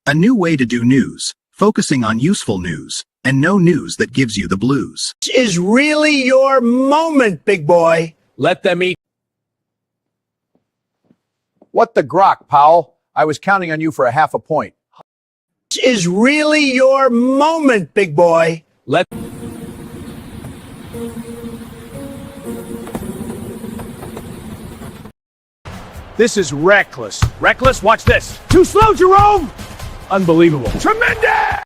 A new way to do news, focusing on useful news, and no news that gives you the blues. This is really your moment, big boy. Let them eat. What the grok, Powell? I was counting on you for a half a point. This is really your moment, big boy. Let. This is reckless. Reckless, watch this. Too slow, Jerome! Unbelievable. Tremendous!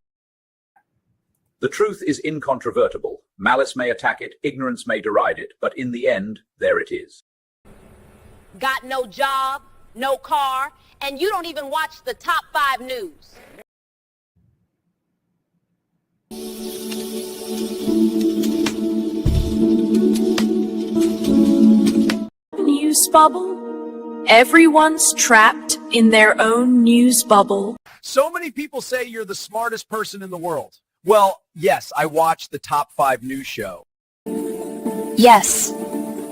The truth is incontrovertible. Malice may attack it, ignorance may deride it, but in the end, there it is. Got no job, no car, and you don't even watch the top 5 news. News bubble? Everyone's trapped in their own news bubble. So many people say you're the smartest person in the world. Well, yes, I watch the Top 5 News Show. Yes,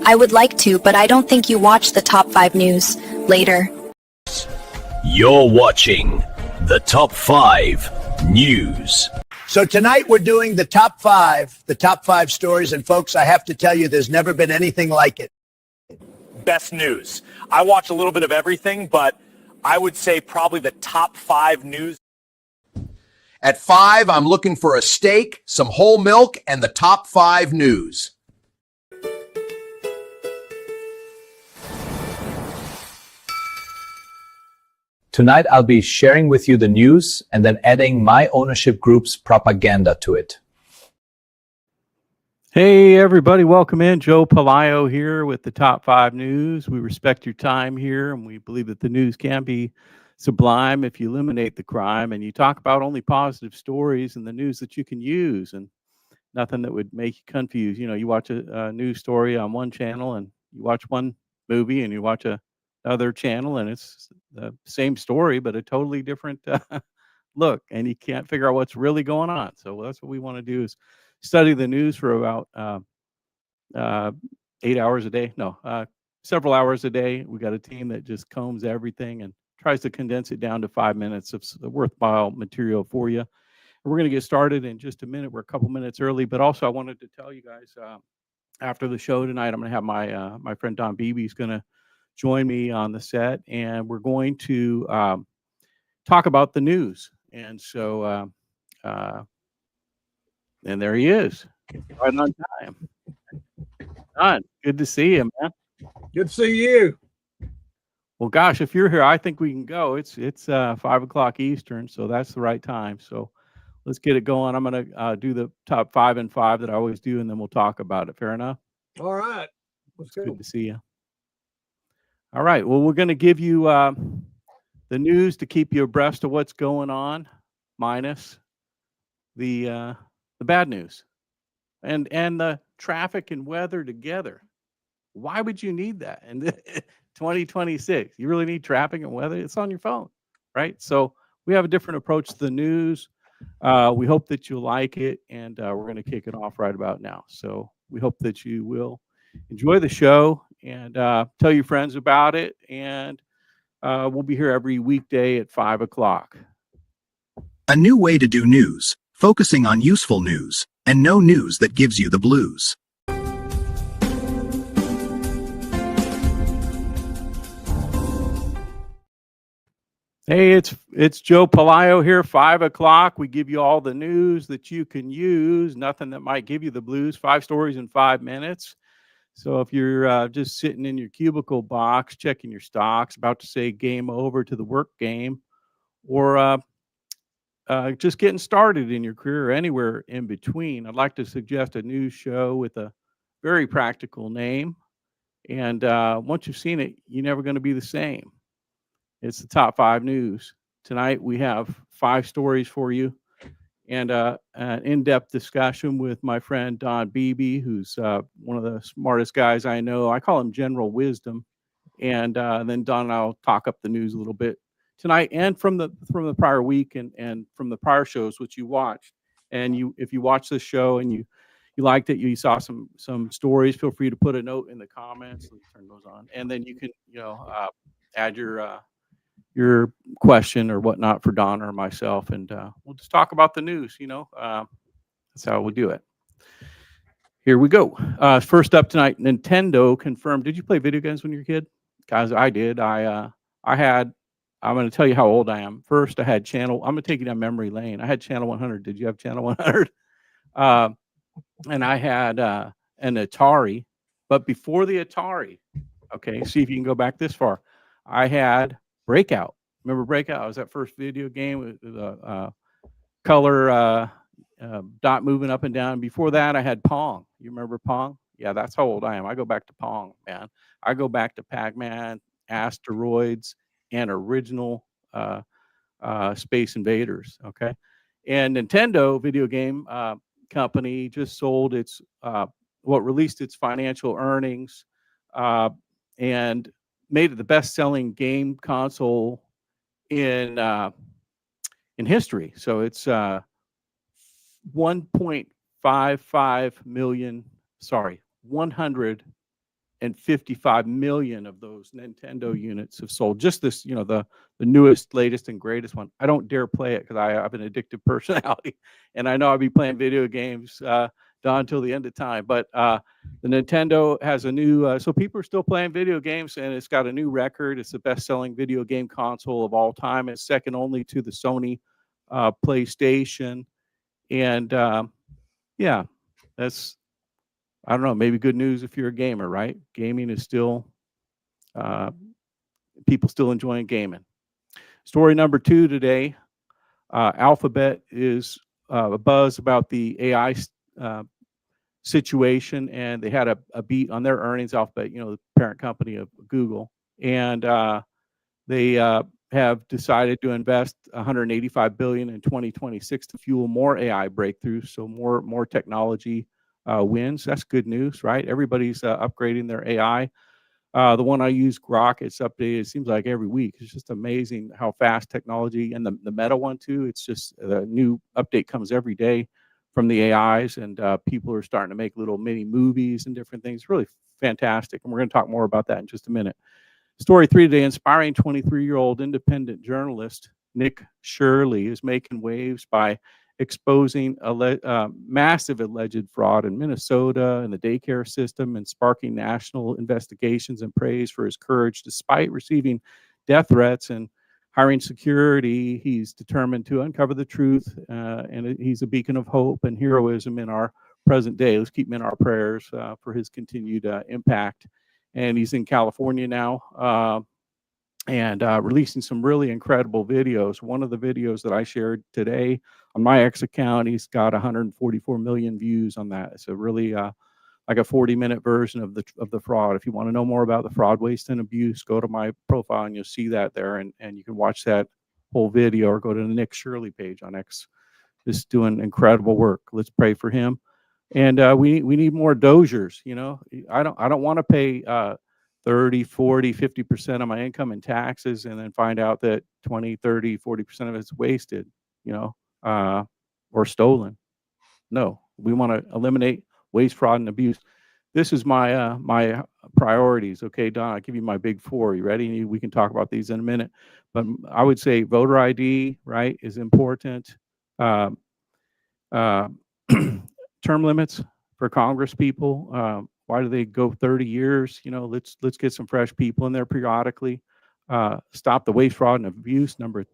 I would like to, but I don't think you watch the Top 5 News. Later. You're watching the Top 5 News. So tonight we're doing the top 5 stories. And folks, I have to tell you, there's never been anything like it. Best news. I watch a little bit of everything, but I would say probably the top 5 news. At 5, I'm looking for a steak, some whole milk, and the Top 5 News. Tonight, I'll be sharing with you the news and then adding my ownership group's propaganda to it. Hey, everybody. Welcome in. Joe Pelayo here with the Top 5 News. We respect your time here, and we believe that the news can be sublime if you eliminate the crime and you talk about only positive stories and the news that you can use and nothing that would make you confused. You know, you watch a news story on one channel and you watch one movie and you watch another channel and it's the same story, but a totally different look, and you can't figure out what's really going on. So that's what we want to do is study the news for about 8 hours a day. No, several hours a day. We got a team that just combs everything and tries to condense it down to 5 minutes of worthwhile material for you. And we're going to get started in just a minute. We're a couple minutes early, but also I wanted to tell you guys after the show tonight, I'm going to have my friend Don Beebe is going to join me on the set, and we're going to talk about the news. And so, and there he is, right on time. Don, good to see you, man. Good to see you. Well, gosh, if you're here, I think we can go. It's 5 o'clock Eastern, so that's the right time. So let's get it going. I'm going to do the top 5 and 5 that I always do, and then we'll talk about it. Fair enough? All right. Let's go. Good to see you. All right. Well, we're going to give you the news to keep you abreast of what's going on, minus the bad news and the traffic and weather together. Why would you need that? And 2026, you really need traffic and weather? It's on your phone, right? So we have a different approach to the news. We hope that you'll like it, and we're going to kick it off right about now. So we hope that you will enjoy the show and tell your friends about it. And we'll be here every weekday at 5 o'clock. A new way to do news, focusing on useful news, and no news that gives you the blues. Hey, it's Joe Pelayo here, 5 o'clock. We give you all the news that you can use, nothing that might give you the blues, 5 stories in 5 minutes. So if you're just sitting in your cubicle box, checking your stocks, about to say game over to the work game, or just getting started in your career or anywhere in between, I'd like to suggest a news show with a very practical name. And once you've seen it, you're never going to be the same. It's the Top 5 News. Tonight we have 5 stories for you and an in-depth discussion with my friend Don Beebe, who's one of the smartest guys I know. I call him General Wisdom. And then Don and I'll talk up the news a little bit tonight and from the prior week and from the prior shows which you watched. And if you watched this show and you liked it, you saw some stories, feel free to put a note in the comments. Let me turn those on. And then you can add your question or whatnot for Don or myself, and we'll just talk about the news. That's how we do it. Here we go. First up tonight, Nintendo confirmed. Did you play video games when you were a kid? Guys, I did. I had. I'm going to tell you how old I am. First, I had channel. I'm going to take you down memory lane. I had channel 100. Did you have channel 100? And I had an Atari. But before the Atari, okay, see if you can go back this far. I had Breakout. Remember Breakout? It was that first video game with the color dot moving up and down. Before that, I had Pong. You remember Pong? Yeah, that's how old I am. I go back to Pong, man. I go back to Pac-Man, Asteroids, and original Space Invaders. Okay, and Nintendo video game company just sold its released its financial earnings and made it the best-selling game console in history. So it's 1.55 million. Sorry, 155 million of those Nintendo units have sold. Just this, the newest, latest, and greatest one. I don't dare play it because I have an addictive personality, and I know I'll be playing video games until the end of time. But the Nintendo has a new, so people are still playing video games, and it's got a new record. It's the best-selling video game console of all time. It's second only to the Sony PlayStation, and yeah, that's, I don't know, maybe good news if you're a gamer, right? Gaming is still, people still enjoying gaming. Story number 2 today, Alphabet is a buzz about the AI situation, and they had a beat on their earnings. Alphabet, the parent company of Google, and they have decided to invest $185 billion in 2026 to fuel more AI breakthroughs, so more technology wins. That's good news, right? Everybody's upgrading their AI. The one I use, Grok, it's updated, it seems like every week. It's just amazing how fast technology, and the Meta one too, it's just a new update comes every day from the AIs, and people are starting to make little mini movies and different things. Really fantastic, and we're going to talk more about that in just a minute. Story 3 today, inspiring 23-year-old independent journalist Nick Shirley is making waves by exposing massive alleged fraud in Minnesota and the daycare system, and sparking national investigations and praise for his courage despite receiving death threats and hiring security. He's determined to uncover the truth, and he's a beacon of hope and heroism in our present day. Let's keep him in our prayers for his continued impact. And he's in California now, and releasing some really incredible videos. One of the videos that I shared today on my X account, he's got 144 million views on that. It's a really like a 40-minute version of the fraud. If you want to know more about the fraud, waste, and abuse, go to my profile and you'll see that there, and you can watch that whole video, or go to the Nick Shirley page on X. Just doing incredible work. Let's pray for him. And we need more Dozers. I don't want to pay 30, 40, 50% of my income in taxes, and then find out that 20, 30, 40% of it's wasted, or stolen. No, we want to eliminate waste, fraud, and abuse. This is my my priorities. Okay, Don, I'll give you my big 4. You ready? We can talk about these in a minute. But I would say voter ID, right, is important. Term limits for Congress people. Why do they go 30 years? Let's get some fresh people in there periodically. Stop the waste, fraud, and abuse, number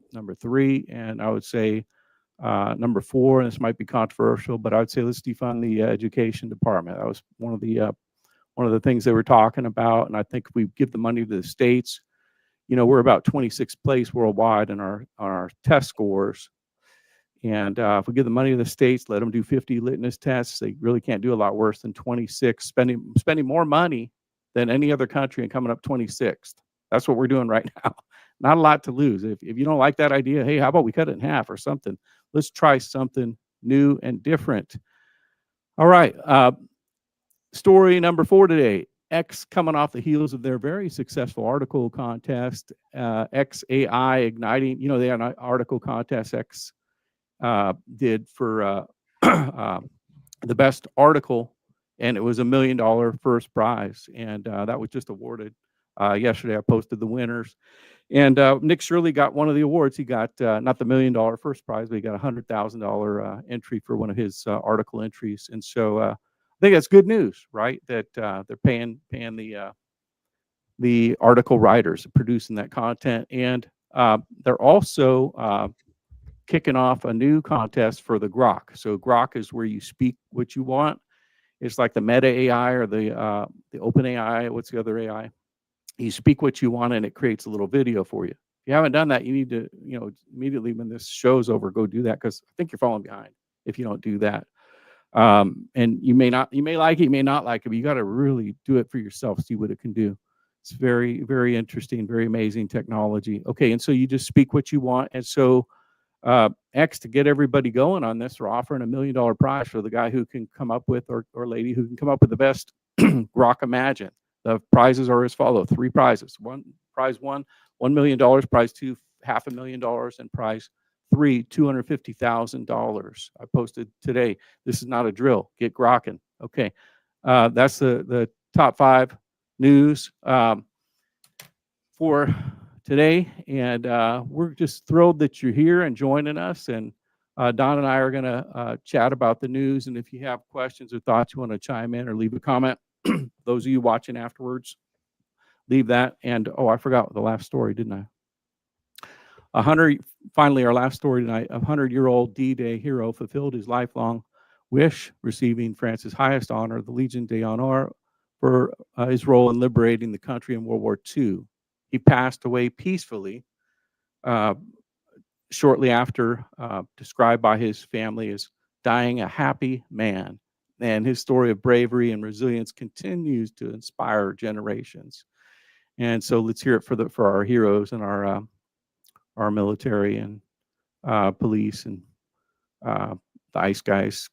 3. And I would say number 4, and this might be controversial, but I would say let's defund the education department. That was one of the things they were talking about. And I think if we give the money to the states, we're about 26th place worldwide in our test scores. And if we give the money to the states, let them do 50 litmus tests, they really can't do a lot worse than 26, spending more money than any other country and coming up 26th. That's what we're doing right now. Not a lot to lose. If you don't like that idea, hey, how about we cut it in half or something? Let's try something new and different. All right. Story number 4 today. X, coming off the heels of their very successful article contest, XAI igniting, they had an article contest X did for the best article, and it was $1 million first prize, and that was just awarded yesterday. I posted the winners, And Nick Shirley got one of the awards. He got not the $1 million first prize, but he got a $100,000 entry for one of his article entries. And so I think that's good news, right? That they're paying the article writers producing that content, and they're also kicking off a new contest for the Grok. So Grok is where you speak what you want. It's like the Meta AI or the Open AI. What's the other AI? You speak what you want, and it creates a little video for you. If you haven't done that, you need to, immediately when this show's over, go do that, because I think you're falling behind if you don't do that. And you may like it, you may not like it, but you got to really do it for yourself, see what it can do. It's very, very interesting, very amazing technology. Okay, and so you just speak what you want. And so X, to get everybody going on this, we're offering $1 million prize for the guy who can come up with, or lady who can come up with the best Grok Imagine. The prizes are as follow: 3 prizes. Prize one, $1 million. Prize two, $500,000, and prize three, $250,000. I posted today. This is not a drill. Get grokking. Okay, that's the top 5 news for today, and we're just thrilled that you're here and joining us. And Don and I are going to chat about the news. And if you have questions or thoughts, you want to chime in or leave a comment, those of you watching afterwards, leave that. And I forgot the last story, didn't I? Finally, our last story tonight: a 100-year-old D-Day hero fulfilled his lifelong wish, receiving France's highest honor, the Legion d'Honneur, for his role in liberating the country in World War II. He passed away peacefully shortly after, described by his family as dying a happy man. And his story of bravery and resilience continues to inspire generations. And so let's hear it for our heroes and our military and police and the ICE guys,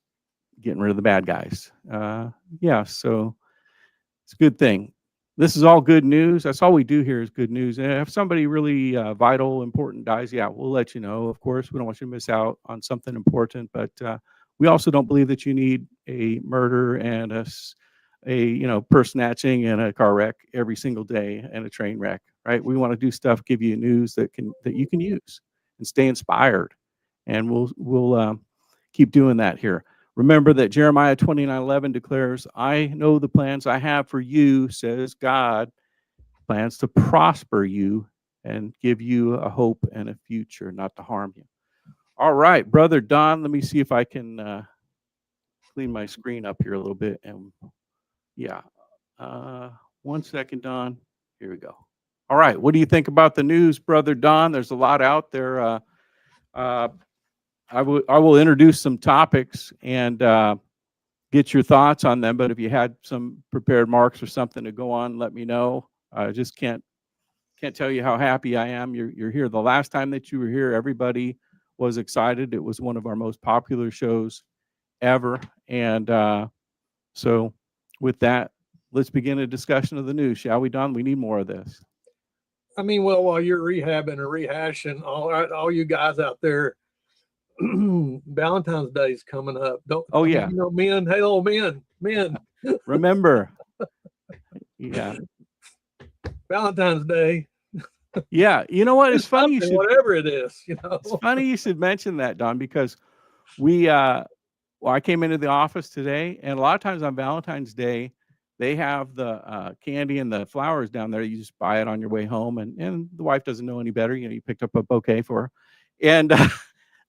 getting rid of the bad guys. So it's a good thing. This is all good news. That's all we do here is good news. And if somebody really vital, important dies, we'll let you know. Of course, we don't want you to miss out on something important, but we also don't believe that you need a murder and a purse snatching and a car wreck every single day and a train wreck, right? We want to do stuff, give you news that you can use and stay inspired, and we'll keep doing that here. Remember that Jeremiah 29:11 declares, "I know the plans I have for you, says God, plans to prosper you and give you a hope and a future, not to harm you." All right, Brother Don, let me see if I can clean my screen up here a little bit. And 1 second, Don. Here we go. All right, what do you think about the news, Brother Don? There's a lot out there. I will introduce some topics and get your thoughts on them. But if you had some prepared marks or something to go on, let me know. I just can't tell you how happy I am you're here. The last time that you were here, everybody was excited. It was one of our most popular shows ever. And so with that, let's begin a discussion of the news, shall we, Don? We need more of this. I mean, well, while you're rehabbing and rehashing, all you guys out there, Valentine's Day is coming up. Men, hello, men. Remember, Valentine's Day. Yeah, you know what? It's funny. Whatever it is, It's funny you should mention that, Don, because I came into the office today, and a lot of times on Valentine's Day, they have the candy and the flowers down there. You just buy it on your way home, and the wife doesn't know any better. You picked up a bouquet for her, and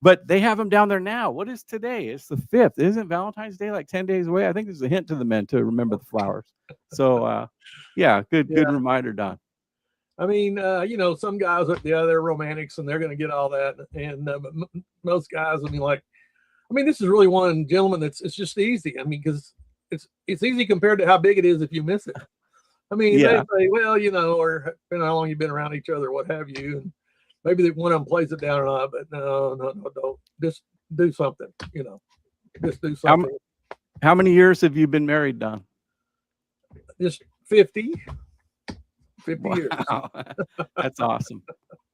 but they have them down there now. What is today? It's the 5th. Isn't Valentine's Day like 10 days away? I think there's a hint to the men to remember the flowers. So, good reminder, Don. I mean, some guys they're romantics and they're going to get all that, and most guys, this is really one gentleman it's just easy. I mean, because it's easy compared to how big it is if you miss it. I mean, they say, well, or depending on how long you've been around each other, what have you, and maybe one of them plays it down or not, but no, don't. Just do something, Just do something. How many years have you been married, Don? Just 50 years. That's awesome.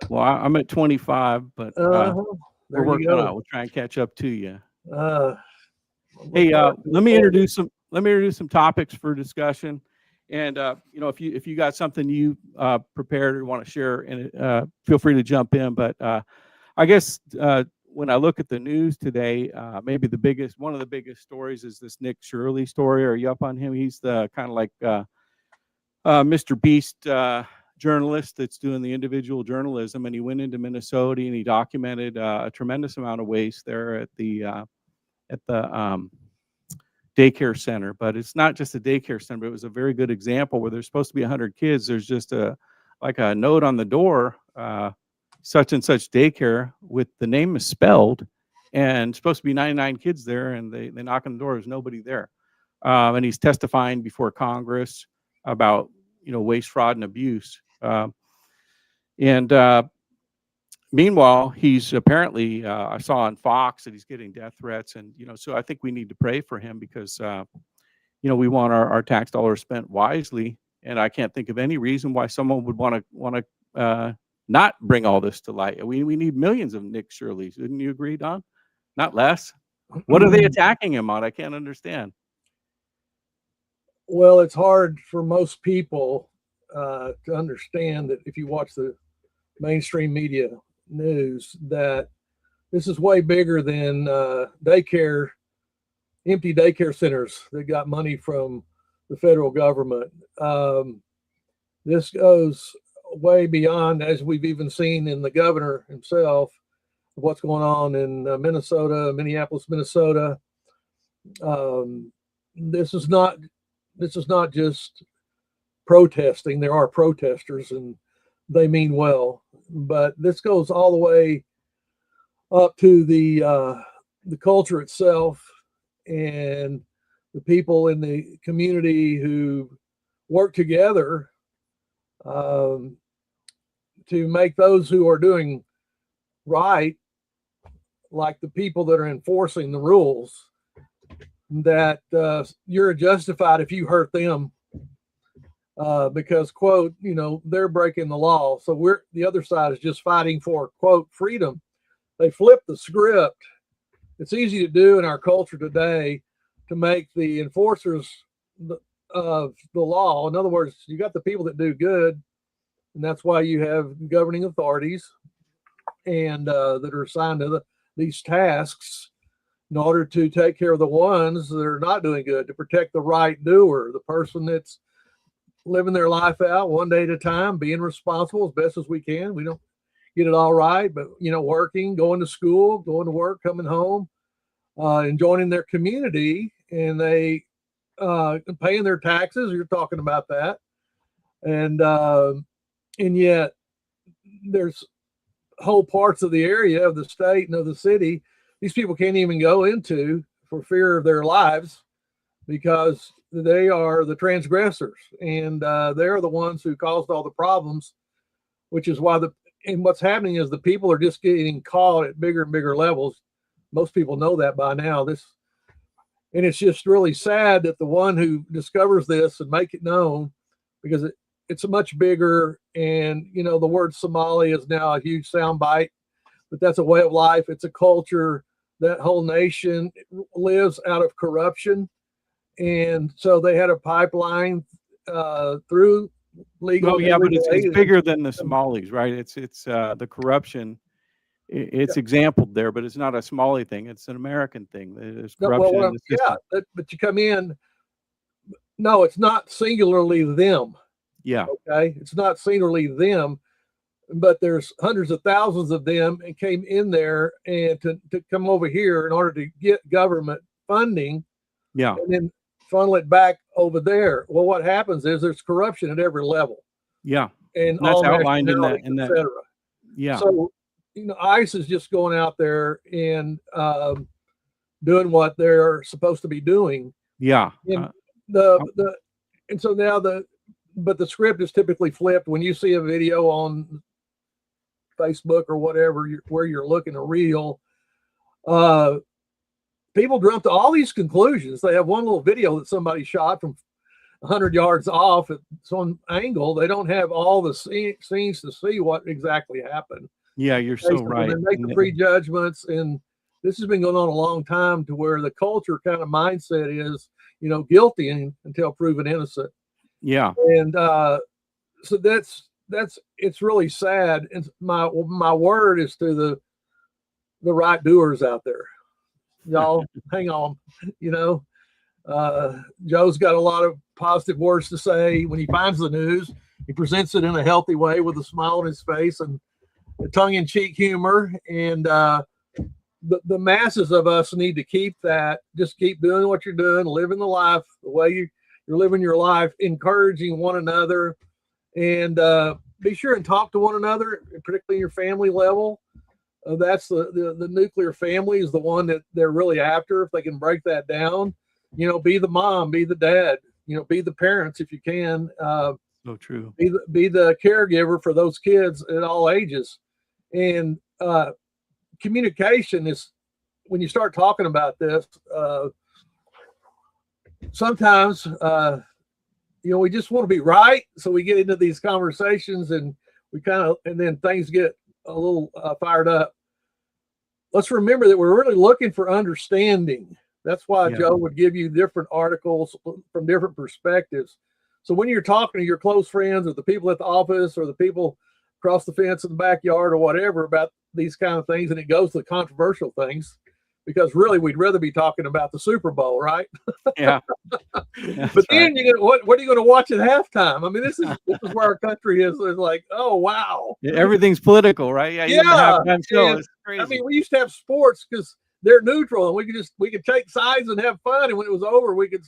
Well, I'm at 25, but we're working on it. We'll try and catch up to you. Hey, let me introduce some topics for discussion. And if you got something you prepared or want to share, and feel free to jump in. But I guess when I look at the news today, maybe one of the biggest stories is this Nick Shirley story. Are you up on him? He's the kind of like Mr. Beast journalist that's doing the individual journalism, and he went into Minnesota and he documented a tremendous amount of waste there at the daycare center. But it's not just a daycare center, but it was a very good example where there's supposed to be 100 kids. There's just a note on the door, such and such daycare, with the name misspelled, and supposed to be 99 kids there, and they knock on the door, there's nobody there. And he's testifying before Congress about waste, fraud, and abuse. Meanwhile, he's apparently, I saw on Fox that he's getting death threats, and so I think we need to pray for him, because we want our tax dollars spent wisely, and I can't think of any reason why someone would want to not bring all this to light. We need millions of Nick Shirleys. Wouldn't you agree, Don? Not less. What are they attacking him on? I can't understand. Well, it's hard for most people to understand that if you watch the mainstream media news, that this is way bigger than empty daycare centers that got money from the federal government. This goes way beyond, as we've even seen in the governor himself, what's going on in Minneapolis, Minnesota. This is not just protesting. There are protesters, and they mean well, but this goes all the way up to the culture itself and the people in the community who work together to make those who are doing right, like the people that are enforcing the rules, that you're justified if you hurt them, because, quote, they're breaking the law. So the other side is just fighting for, quote, freedom. They flip the script. It's easy to do in our culture today to make the enforcers of the law. In other words, you got the people that do good, and that's why you have governing authorities and that are assigned to these tasks in order to take care of the ones that are not doing good, to protect the right doer, the person that's living their life out one day at a time, being responsible as best as we can. We don't get it all right, but working, going to school, going to work, coming home, and joining their community, and they paying their taxes. You're talking about that, and yet there's whole parts of the area, of the state and of the city, these people can't even go into for fear of their lives, because they are the transgressors, and they're the ones who caused all the problems, which is why what's happening is the people are just getting caught at bigger and bigger levels. Most people know that by now. And it's just really sad that the one who discovers this and make it known, because it's a much bigger, and the word Somali is now a huge soundbite, but that's a way of life. It's a culture. That whole nation lives out of corruption, and so they had a pipeline through legal. Oh yeah, but it's bigger than the Somalis, right? It's the corruption. It's exampled there, but it's not a Somali thing. It's an American thing. There's corruption in the system. Yeah, but you come in. No, it's not singularly them. Yeah. Okay, it's not singularly them, but there's hundreds of thousands of them, and came in there and to come over here in order to get government funding. Yeah. And then funnel it back over there. Well, what happens is there's corruption at every level. Yeah. And that's all outlined in that. etc. Yeah. So ICE is just going out there and doing what they're supposed to be doing. Yeah. And and so now but the script is typically flipped when you see a video on Facebook or whatever, where you're looking a reel. People jump to all these conclusions. They have one little video that somebody shot from 100 yards off at some angle. They don't have all the scenes to see what exactly happened. Yeah, you're so right. They make the prejudgments, and this has been going on a long time, to where the culture kind of mindset is, guilty until proven innocent. Yeah. And so that's it's really sad. And my word is to the right doers out there. Y'all hang on. You know, Joe's got a lot of positive words to say when he finds the news. He presents it in a healthy way with a smile on his face and tongue-in-cheek humor. And the masses of us need to keep that. Just keep doing what you're doing, living the life the way you're living your life, encouraging one another, and be sure and talk to one another, particularly your family level. That's the nuclear family is the one that they're really after. If they can break that down, you know, be the mom, be the dad, you know, be the parents if you can. So true. Be the caregiver for those kids at all ages. And communication is, when you start talking about this, sometimes you know, we just want to be right, so we get into these conversations and then things get a little fired up. Let's remember that we're really looking for understanding. That's why Joe would give you different articles from different perspectives. So when you're talking to your close friends or the people at the office or the people across the fence in the backyard or whatever about these kind of things, and it goes to the controversial things, because really we'd rather be talking about the Super Bowl, right? Yeah. But then what are you going to watch at halftime? I mean, this is where our country is. It's like, oh wow, everything's political, right? Yeah. Even halftime show is crazy. I mean, we used to have sports because they're neutral, and we could take sides and have fun. And when it was over, we could,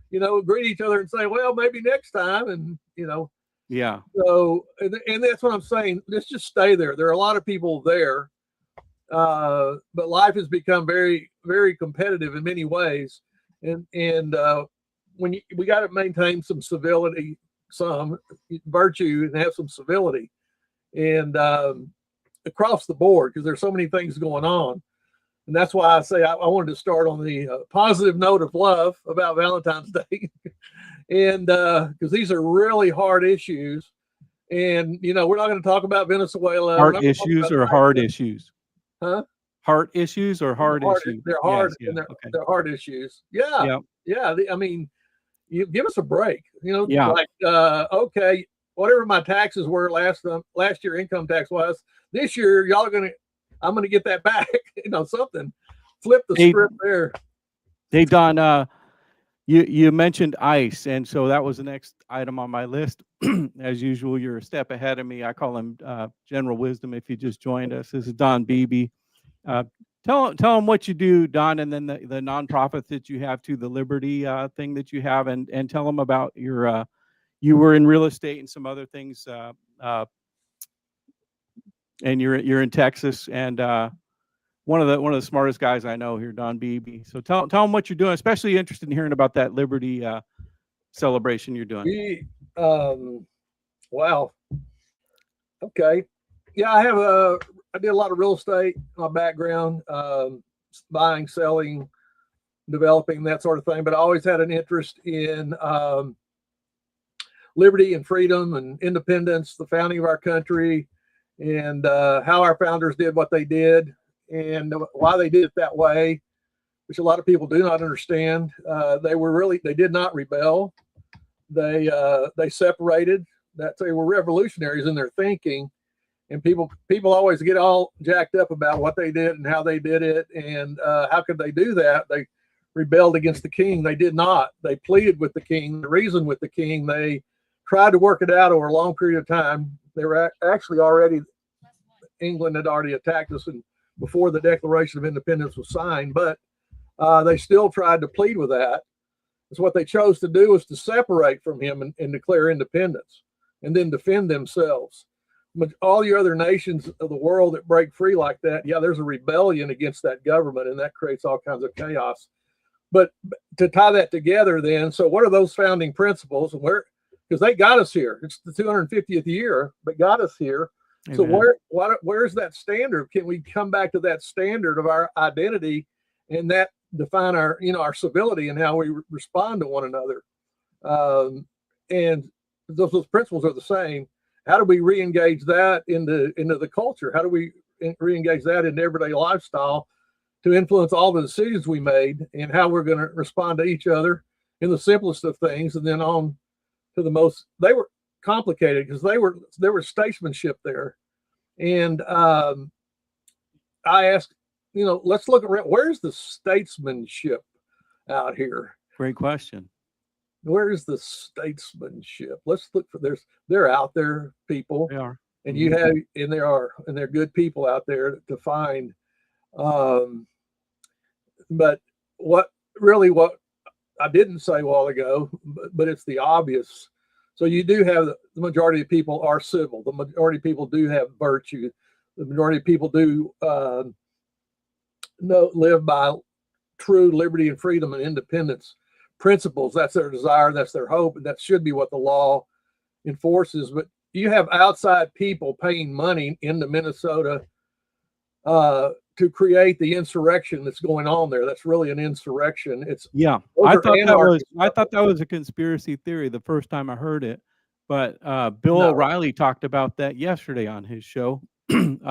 you know, greet each other and say, well, maybe next time, and you know. Yeah. So, and that's what I'm saying. Let's just stay there. There are a lot of people there, but life has become very, very competitive in many ways, and when we got to maintain some civility, some virtue, and have some civility, and across the board, because there's so many things going on. And that's why I say I wanted to start on the positive note of love about Valentine's Day. And because these are really hard issues. And, you know, we're not going to talk about Venezuela. Heart issues or hard issues? Huh? Heart issues or hard issues? They're hard. Yes, and they're hard issues. Yeah. Yeah. I mean, you give us a break, you know, like, okay, whatever my taxes were last year, income tax was, this year, I'm going to get that back, you know, something. Flip the script there. Hey, Don, you mentioned ICE, and so that was the next item on my list. As usual, you're a step ahead of me. I call him General Wisdom if you just joined us. This is Don Beebe. Tell him what you do, Don, and then the nonprofit that you have, to the Liberty thing that you have, and tell him about your you were in real estate and some other things, and you're in Texas, and one of the smartest guys I know here, Don Beebe. So tell him what you're doing. Especially interested in hearing about that Liberty celebration you're doing. Wow. Okay. Yeah, I did a lot of real estate. My background, buying, selling, developing, that sort of thing. But I always had an interest in liberty and freedom and independence, the founding of our country, and how our founders did what they did, and why they did it that way, which a lot of people do not understand. They did not rebel. They separated. That they were revolutionaries in their thinking, and people always get all jacked up about what they did and how they did it, and how could they do that? They rebelled against the king. They did not. They pleaded with the king, they reasoned with the king. They tried to work it out over a long period of time. They were actually England had already attacked us before the Declaration of Independence was signed, but they still tried to plead with that. So what they chose to do was to separate from him and declare independence, and then defend themselves. But all the other nations of the world that break free like that, there's a rebellion against that government, and that creates all kinds of chaos. But to tie that together then, so what are those founding principles, and because they got us here. It's the 250th year, but got us here. Amen. So where's that standard? Can we come back to that standard of our identity, and that define our civility and how we respond to one another? And those principles are the same. How do we re-engage that into the culture? How do we re-engage that into everyday lifestyle to influence all the decisions we made and how we're going to respond to each other in the simplest of things, and then on to the most. They were complicated because there was statesmanship there, and I asked, let's look around. Where's the statesmanship out here? Great question. Where's the statesmanship? Let's look for. They're out there, people. They are. And you have, and there are, and there are good people out there to find. But what I didn't say a while ago, but it's the obvious. So you do have the majority of people are civil. The majority of people do have virtue. The majority of people do live by true liberty and freedom and independence principles. That's their desire. That's their hope. And that should be what the law enforces. But you have outside people paying money into Minnesota to create the insurrection that's going on there. That's really an insurrection. I thought that was a conspiracy theory the first time I heard it, but Bill O'Reilly talked about that yesterday on his show, and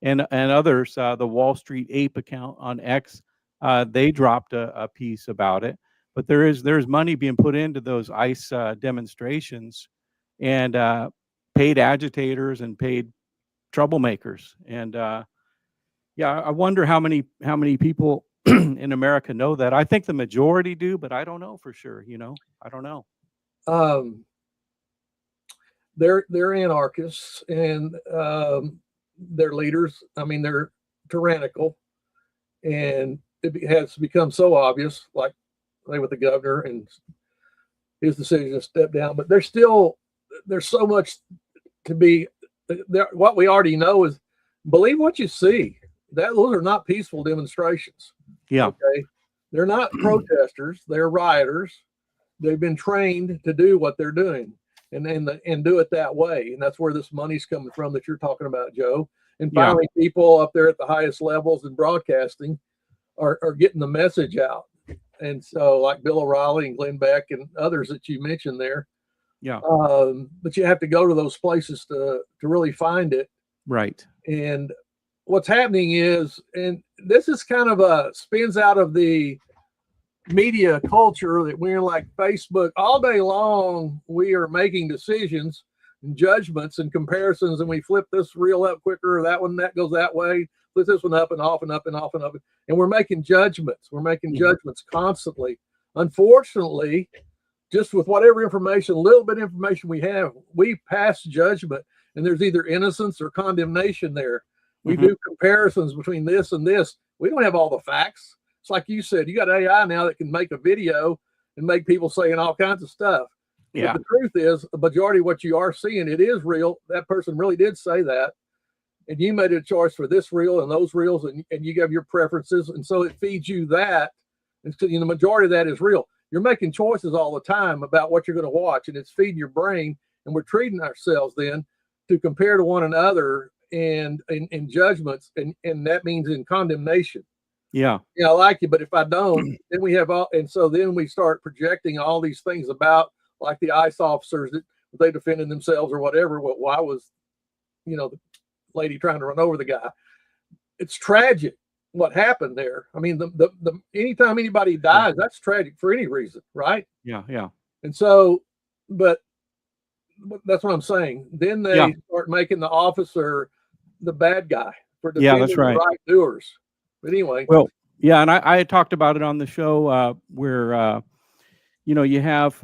others. The Wall Street Ape account on X, they dropped a piece about it. But there's money being put into those ICE demonstrations, and paid agitators and paid troublemakers. And I wonder how many people in America know that. I think the majority do, but I don't know for sure. I don't know. They're anarchists, and their leaders. I mean, they're tyrannical, and it has become so obvious, like with the governor and his decision to step down. But there's so much to be there. What we already know is believe what you see. Those are not peaceful demonstrations. Yeah. Okay. They're not protesters. They're rioters. They've been trained to do what they're doing and do it that way. And that's where this money's coming from that you're talking about, Joe. And finally, people up there at the highest levels in broadcasting are getting the message out. And so like Bill O'Reilly and Glenn Beck and others that you mentioned there. Yeah. But you have to go to those places to really find it. Right. And what's happening is, and this is kind of spins out of the media culture that we're like Facebook all day long. We are making decisions and judgments and comparisons, and we flip this reel up quicker, or that goes that way. Flip this one up and off and up and off and up. And we're making judgments. We're making judgments constantly. Unfortunately, just with whatever information, a little bit of information we have, we pass judgment, and there's either innocence or condemnation there. We do comparisons between this and this. We don't have all the facts. It's like you said, you got AI now that can make a video and make people saying all kinds of stuff. Yeah. But the truth is, the majority of what you are seeing, it is real. That person really did say that. And you made a choice for this reel and those reels, and you have your preferences. And so it feeds you that. And so, the majority of that is real. You're making choices all the time about what you're going to watch, and it's feeding your brain. And we're treating ourselves then to compare to one another and in judgments, and that means in condemnation. Yeah. I like you, but if I don't, then we have all, and so then we start projecting all these things about, like the ICE officers that they defended themselves or whatever. Well, why was, the lady trying to run over the guy? It's tragic what happened there. I mean, the anytime anybody dies, that's tragic for any reason, right? Yeah, yeah. And so, but that's what I'm saying. Then they start making the officer the bad guy for defending that's right. the right doers. But anyway. Well, yeah, and I had talked about it on the show where you have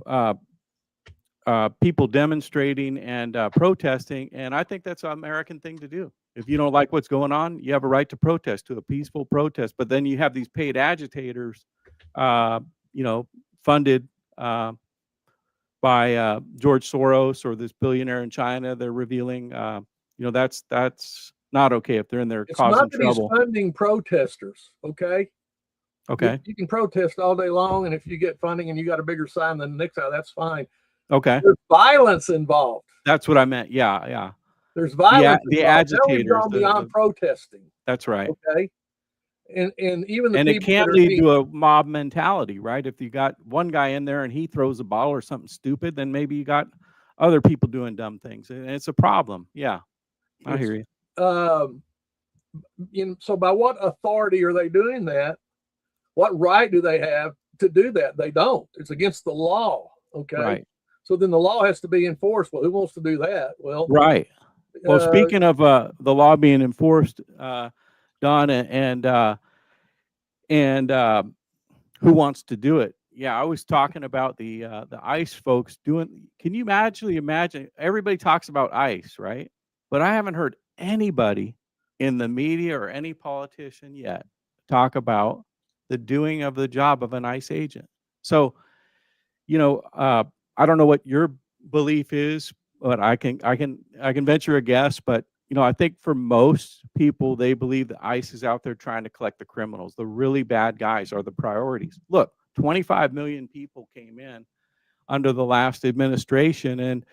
people demonstrating and protesting, and I think that's an American thing to do. If you don't like what's going on, you have a right to protest, to a peaceful protest. But then you have these paid agitators, funded by George Soros or this billionaire in China. They're revealing, that's not okay if they're in there It's causing not that trouble. He's funding protesters, okay? Okay. You can protest all day long, and if you get funding and you got a bigger sign than the next guy, that's fine. Okay. There's violence involved. That's what I meant. Yeah, yeah. There's violence. The involved. Now we've agitators. gone beyond protesting. That's right. Okay. And even the And people it can't that are lead being, to a mob mentality, right? If you got one guy in there and he throws a bottle or something stupid, then maybe you got other people doing dumb things, and it's a problem. Yeah, I hear you. So by what authority are they doing that? What right do they have to do that? They don't. It's against the law. Okay. Right. So then the law has to be enforced. Well, who wants to do that? Well, Right. Well, uh, speaking of the law being enforced, Don, and who wants to do it? Yeah, I was talking about the ICE folks doing. Can you imagine? Everybody talks about ICE, right? But I haven't heard anybody in the media or any politician yet talk about the doing of the job of an ICE agent. So, I don't know what your belief is, but I can venture a guess. But I think for most people, they believe that ICE is out there trying to collect the criminals. The really bad guys are the priorities. Look, 25 million people came in under the last administration, and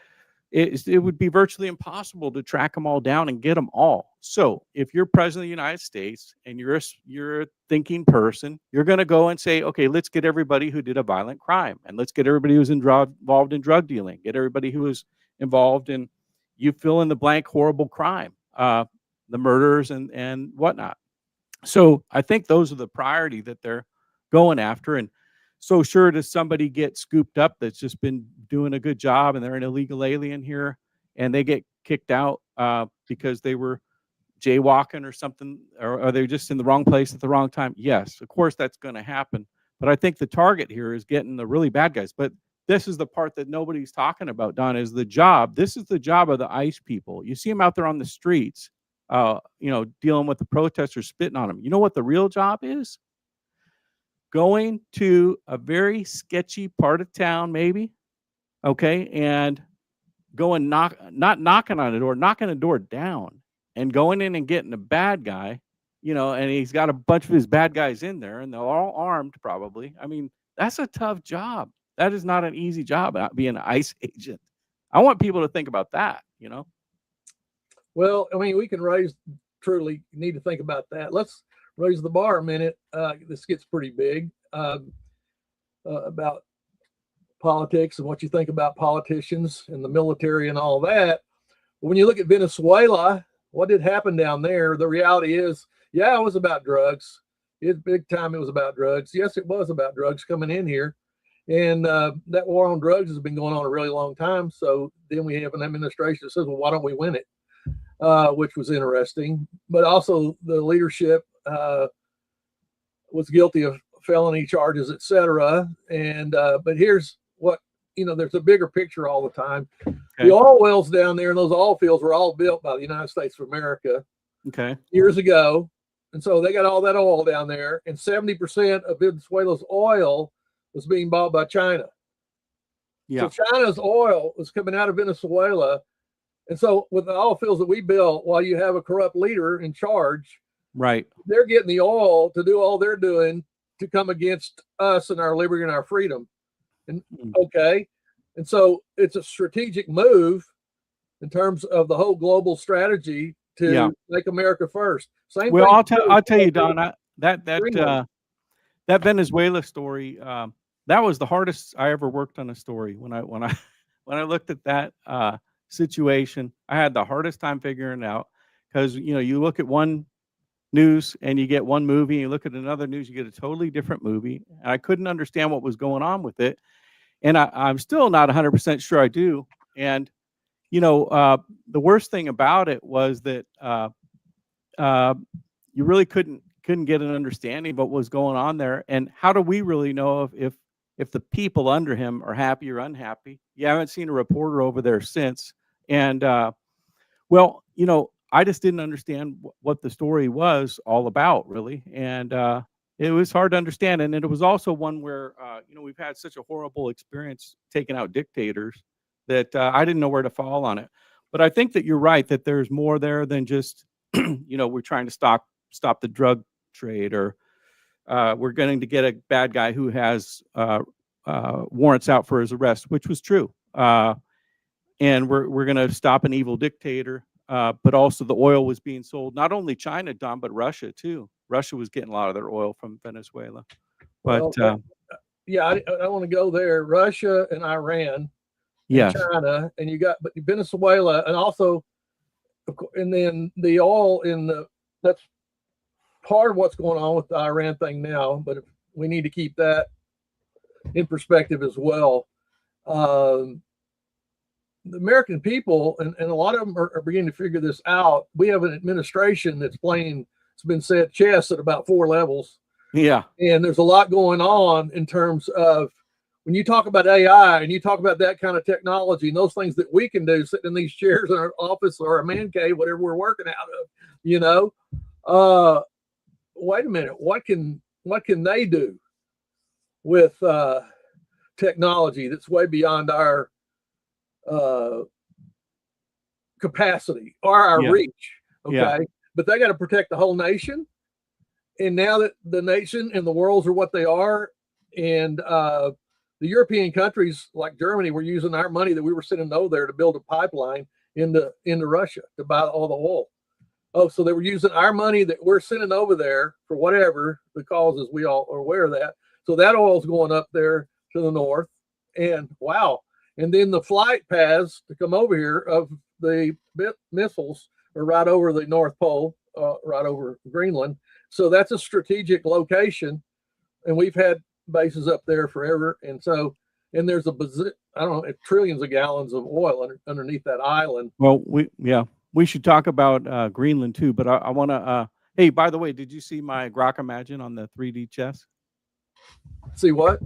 it would be virtually impossible to track them all down and get them all. So if you're president of the United States and you're a thinking person, you're going to go and say, okay, let's get everybody who did a violent crime, and let's get everybody who's involved in drug dealing, get everybody who was involved in, you fill in the blank, horrible crime, the murders and whatnot. So I think those are the priority that they're going after. And so sure does somebody get scooped up that's just been doing a good job and they're an illegal alien here and they get kicked out because they were jaywalking or something, or are they just in the wrong place at the wrong time? Yes, of course that's going to happen. But I think the target here is getting the really bad guys. But this is the part that nobody's talking about, Don, is the job. This is the job of the ICE people. You see them out there on the streets, dealing with the protesters, spitting on them. You know what the real job is? Going to a very sketchy part of town, maybe, okay, and going not knocking on the door, knocking the door down, and going in and getting a bad guy, and he's got a bunch of his bad guys in there, and they're all armed, probably. I mean, that's a tough job. That is not an easy job, being an ICE agent. I want people to think about that. Well, I mean, we can truly need to think about that. Let's raise the bar a minute. This gets pretty big about politics and what you think about politicians and the military and all that. When you look at Venezuela, what did happen down there? The reality is, yeah, it was about drugs. It's big time. It was about drugs. Yes, it was about drugs coming in here. And that war on drugs has been going on a really long time. So then we have an administration that says, well, why don't we win it? Which was interesting. But also the leadership was guilty of felony charges, etc. And but here's what, there's a bigger picture all the time. Okay. The oil wells down there and those oil fields were all built by the United States of America years ago. And so they got all that oil down there, and 70% of Venezuela's oil was being bought by China. Yeah. So China's oil was coming out of Venezuela. And so with the oil fields that we built, while you have a corrupt leader in charge, right, they're getting the oil to do all they're doing to come against us and our liberty and our freedom. And okay. And so it's a strategic move in terms of the whole global strategy to make America first. Same well, thing. I'll tell you, Don, that Venezuela story, that was the hardest I ever worked on a story. When I looked at that situation, I had the hardest time figuring it out, because you look at one news and you get one movie, and you look at another news, you get a totally different movie. And I couldn't understand what was going on with it, and I'm still not 100% sure I do. And the worst thing about it was that you really couldn't get an understanding of what was going on there. And how do we really know if the people under him are happy or unhappy? You haven't seen a reporter over there since. And I just didn't understand what the story was all about, really. And it was hard to understand. And it was also one where, we've had such a horrible experience taking out dictators that I didn't know where to fall on it. But I think that you're right, that there's more there than just, we're trying to stop the drug trade, or we're going to get a bad guy who has warrants out for his arrest, which was true. And we're going to stop an evil dictator. But also the oil was being sold, not only China, Don, but Russia too. Russia was getting a lot of their oil from Venezuela. But I want to go there. Russia and Iran, and China, and but Venezuela, and also, and then the oil that's part of what's going on with the Iran thing now. But we need to keep that in perspective as well. the American people, and a lot of them are beginning to figure this out. We have an administration that's playing, it's been said, chess at about 4 levels. Yeah. And there's a lot going on in terms of when you talk about AI and you talk about that kind of technology and those things that we can do sitting in these chairs in our office or a man cave, whatever we're working out of, you know, wait a minute, what can they do with technology that's way beyond our capacity or our reach? Okay. Yeah. But they got to protect the whole nation. And now that the nation and the worlds are what they are, and the European countries like Germany were using our money that we were sending over there to build a pipeline into Russia to buy all the oil. Oh, so they were using our money that we're sending over there for whatever the cause is. We all are aware of that. So that oil's going up there to the north, and wow. And then the flight paths to come over here of the missiles are right over the North Pole, right over Greenland. So that's a strategic location, and we've had bases up there forever. And so, and there's I don't know, trillions of gallons of oil underneath that island. Well, we should talk about Greenland too. But I want to. Hey, by the way, did you see my Grok Imagine on the 3D chess? See what?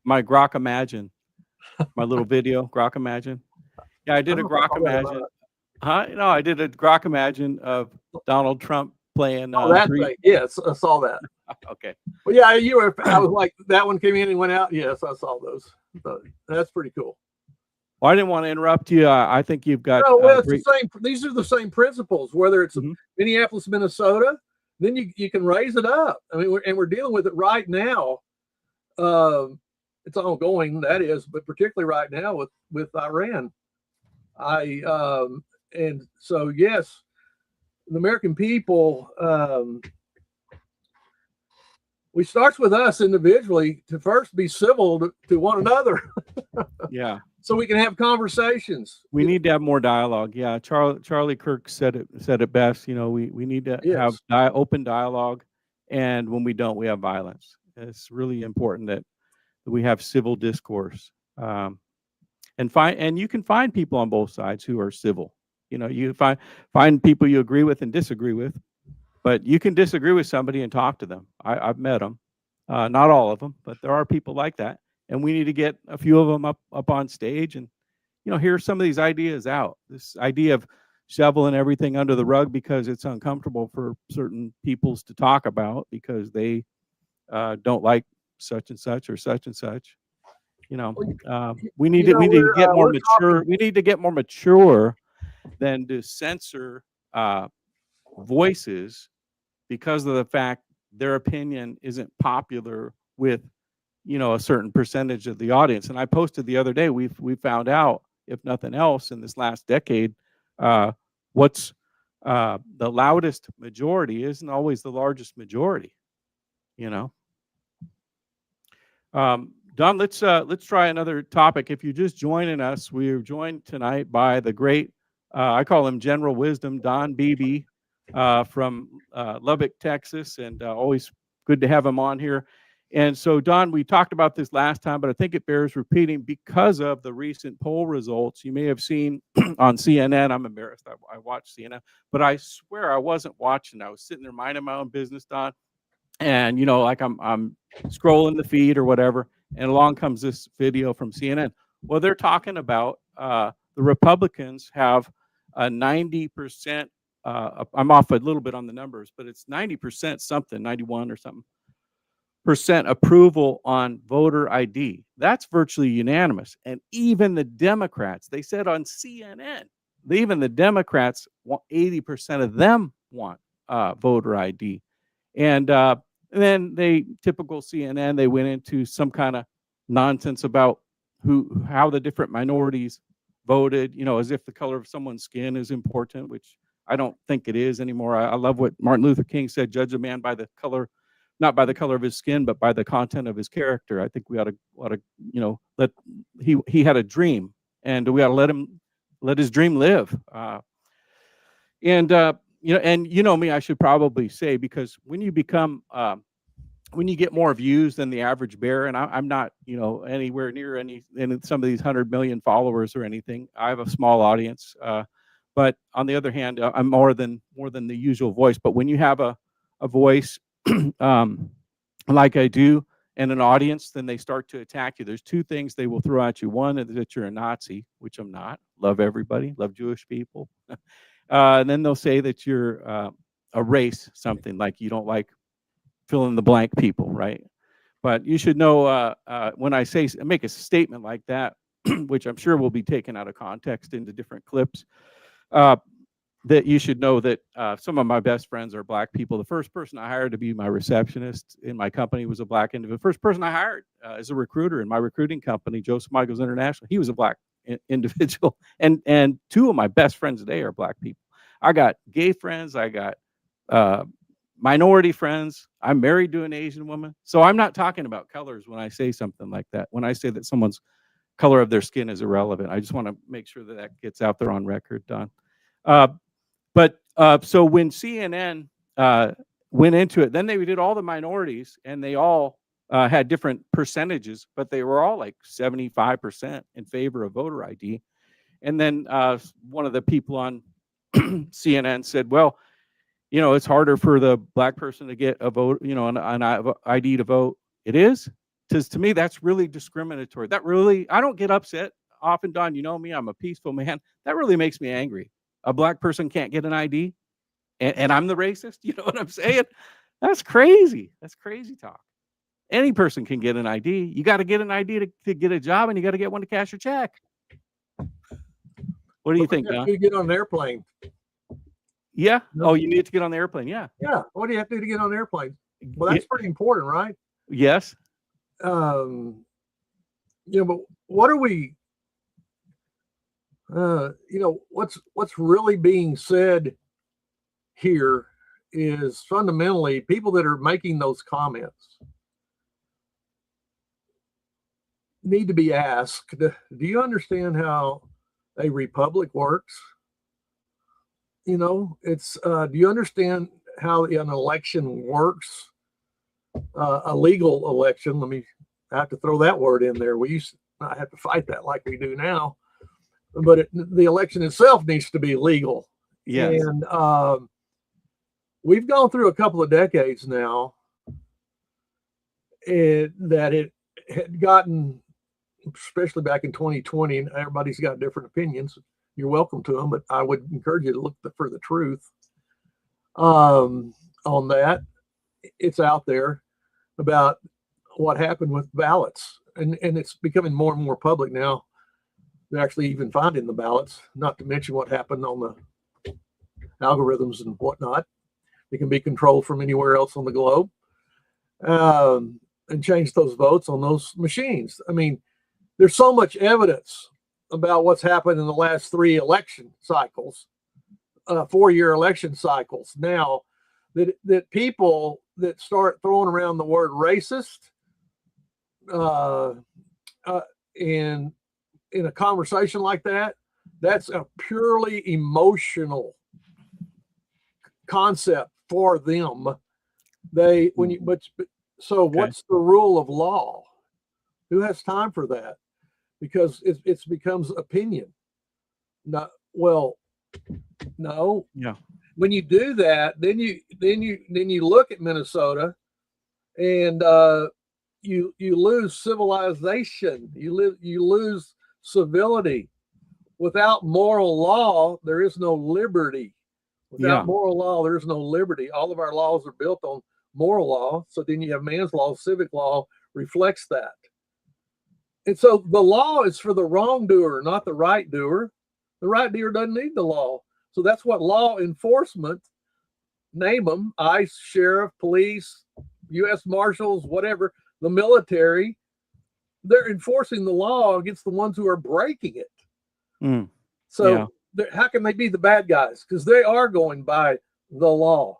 My Grok Imagine, my little video Grok Imagine. Yeah, I did a Grok Imagine. No, I did a Grok Imagine of Donald Trump playing. That thing. Yes, I saw that. Okay. Well, yeah, you were. I was like, that one came in and went out. Yes, I saw those. So that's pretty cool. Well, I didn't want to interrupt you. I think you've got. No, well, it's the same. These are the same principles. Whether it's Minneapolis, Minnesota, then you can raise it up. I mean, we're dealing with it right now. It's ongoing, that is, but particularly right now with Iran. And so yes, the American people. We starts with us individually to first be civil to one another. Yeah. So we can have conversations. We need to have more dialogue. Yeah. Charlie Kirk said it best. You know, we need to have open dialogue, and when we don't, we have violence. It's really important that we have civil discourse. And you can find people on both sides who are civil. You know, you find people you agree with and disagree with. But you can disagree with somebody and talk to them. I've met them, not all of them, but there are people like that, and we need to get a few of them up on stage and, you know, hear some of these ideas out. This idea of shoveling everything under the rug because it's uncomfortable for certain peoples to talk about because they don't like such and such or such and such. You know, we need to get more mature. We need to get more mature than to censor voices because of the fact their opinion isn't popular with, you know, a certain percentage of the audience. And I posted the other day, we found out, if nothing else, in this last decade, what's the loudest majority isn't always the largest majority. You know, Don, let's try another topic. If you're just joining us, we're joined tonight by the great, I call him General Wisdom, Don Beebe, from Lubbock, Texas, and always good to have him on here. And so, Don, we talked about this last time, but I think it bears repeating because of the recent poll results. You may have seen on CNN. I'm embarrassed. I watched CNN, but I swear I wasn't watching. I was sitting there minding my own business, Don, and you know, like I'm scrolling the feed or whatever, and along comes this video from CNN. Well, they're talking about the Republicans have a 90%. I'm off a little bit on the numbers, but it's 90% something, 91 or something % approval on voter ID. That's virtually unanimous. And even the Democrats, they said on CNN, even the Democrats, 80% of them want voter ID. And then typical CNN, they went into some kind of nonsense about how the different minorities voted, you know, as if the color of someone's skin is important, which I don't think it is anymore. I love what Martin Luther King said, judge a man by the color, not by the color of his skin, but by the content of his character. I think we ought to, you know, he had a dream, and we ought to let his dream live. You know, and you know me, I should probably say, because when you become when you get more views than the average bear, and I'm not, anywhere near in some of these 100 million followers or anything. I have a small audience, but on the other hand, I'm more than the usual voice. But when you have a voice like I do and an audience, then they start to attack you. There's two things they will throw at you. One is that you're a Nazi, which I'm not. Love everybody, love Jewish people. And then they'll say that you're a race, something like you don't like fill in the blank people, right? But you should know when I make a statement like that, which I'm sure will be taken out of context into different clips, that you should know that some of my best friends are black people. The first person I hired to be my receptionist in my company was a black individual. The first person I hired as a recruiter in my recruiting company, Joseph Michaels International, he was a black individual. And two of my best friends today are black people. I got gay friends. I got minority friends. I'm married to an Asian woman. So I'm not talking about colors when I say something like that. When I say that someone's color of their skin is irrelevant, I just want to make sure that gets out there on record, Don. So when CNN went into it, then they did all the minorities, and they all had different percentages, but they were all like 75% in favor of voter ID. And then one of the people on CNN said, well, it's harder for the black person to get a vote, an ID to vote. It is? Because to me, that's really discriminatory. I don't get upset often, Don. You know me, I'm a peaceful man. That really makes me angry. A black person can't get an ID, and I'm the racist? You know what I'm saying? That's crazy. That's crazy talk. Any person can get an ID. You got to get an ID to get a job, and you got to get one to cash your check. What do you think, Don? You get on an airplane. Yeah. Oh, you need to get on the airplane. Yeah. Yeah. What do you have to do to get on an airplane? Well, that's pretty important, right? Yes. But what are we? What's really being said here is fundamentally people that are making those comments need to be asked, do you understand how a republic works? It's do you understand how an election works? A legal election. I have to throw that word in there. We used to not have to fight that like we do now, but the election itself needs to be legal. Yes. And we've gone through a couple of decades now that it had gotten, especially back in 2020, and everybody's got different opinions. You're welcome to them, but I would encourage you to look for the truth on that. It's out there about what happened with ballots, and it's becoming more and more public now. They're actually even finding the ballots, not to mention what happened on the algorithms and whatnot. They can be controlled from anywhere else on the globe, and change those votes on those machines. There's so much evidence about what's happened in the last 3 election cycles, 4-year election cycles now, that people that start throwing around the word racist in a conversation like that, that's a purely emotional concept for them. What's the rule of law? Who has time for that? Because it becomes opinion. No. Yeah. When you do that, then you look at Minnesota, and you lose civilization. You lose civility. Without moral law, there is no liberty. Without moral law, there is no liberty. All of our laws are built on moral law. So then you have man's law, civic law reflects that. And so the law is for the wrongdoer, not the right doer. The right doer doesn't need the law. So that's what law enforcement, name them, ICE, sheriff, police, U.S. Marshals, whatever, the military, they're enforcing the law against the ones who are breaking it. How can they be the bad guys? Because they are going by the law.